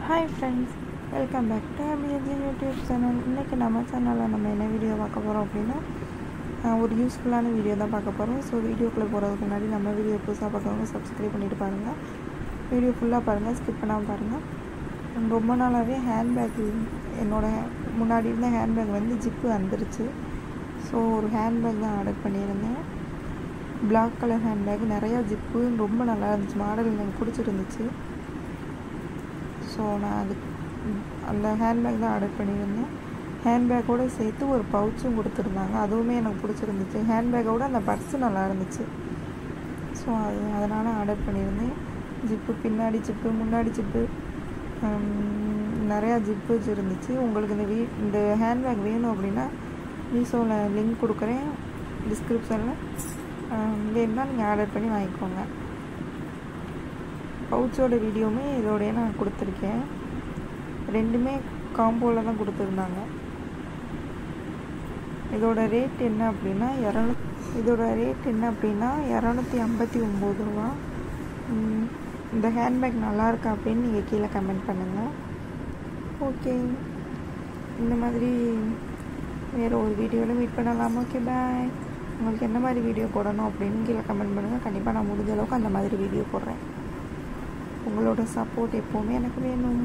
Hi friends, welcome back to Abhiyaji YouTube channel. இன்றைக்கி நம்ம சேனலில் நம்ம என்ன வீடியோ பார்க்க போகிறோம் அப்படின்னா, ஒரு யூஸ்ஃபுல்லான வீடியோ தான் பார்க்க போகிறோம். ஸோ வீடியோக்குள்ளே போகிறதுக்கு முன்னாடி நம்ம வீடியோ புதுசாக பார்க்குறவங்க சப்ஸ்கிரைப் பண்ணிவிட்டு பாருங்கள். வீடியோ ஃபுல்லாக பாருங்கள், ஸ்கிப் பண்ணாமல் பாருங்கள். ரொம்ப நாளாகவே ஹேண்ட்பேக், முன்னாடி இருந்த ஹேண்ட்பேக் வந்து ஜிப்பு வந்துருச்சு. ஸோ ஒரு ஹேண்ட்பேக் தான் ஆர்டர் பண்ணியிருந்தேன். பிளாக் கலர் ஹேண்ட்பேக், நிறையா ஜிப்பு, ரொம்ப நல்லா இருந்துச்சு. மாடல் எனக்கு பிடிச்சிருந்துச்சு. ஸோ நான் அந்த ஹேண்ட்பேக் தான் ஆர்டர் பண்ணியிருந்தேன். ஹேண்ட்பேக்கோடு சேர்த்து ஒரு பவுச்சும் கொடுத்துருந்தாங்க, அதுவுமே எனக்கு பிடிச்சிருந்துச்சு. ஹேண்ட்பேக்கோட அந்த பர்ஸு நல்லா இருந்துச்சு. ஸோ அதனால் ஆர்டர் பண்ணியிருந்தேன். ஜிப்பு, பின்னாடி ஜிப்பு, முன்னாடி ஜிப்பு, நிறையா ஜிப்பு இருந்துச்சு. உங்களுக்கு இந்த ஹேண்ட்பேக் வேணும் அப்படின்னா மீஷோவில் லிங்க் கொடுக்குறேன் டிஸ்கிரிப்ஷனில். வேணும்னா நீங்கள் ஆர்டர் பண்ணி வாங்கிக்கோங்க. பவுச்சோட வீடியோவுமே இதோடைய நான் கொடுத்துருக்கேன். ரெண்டுமே காம்போவில் தான் கொடுத்துருந்தாங்க. இதோட ரேட் என்ன அப்படின்னா 259 ரூபா. இந்த ஹேண்ட்பேக் நல்லாயிருக்கா அப்படின்னு நீங்கள் கீழே கமெண்ட் பண்ணுங்கள். ஓகே, இந்த மாதிரி வேறு ஒரு வீடியோவில் மீட் பண்ணலாம். ஓகே, பாய். உங்களுக்கு என்ன மாதிரி வீடியோ போடணும் அப்படின்னு கீழே கமெண்ட் பண்ணுங்கள். கண்டிப்பாக நான் முடிஞ்ச அளவுக்கு அந்த மாதிரி வீடியோ போடுறேன். உங்களோட சப்போர்ட் எப்போவுமே எனக்கு வேணும்.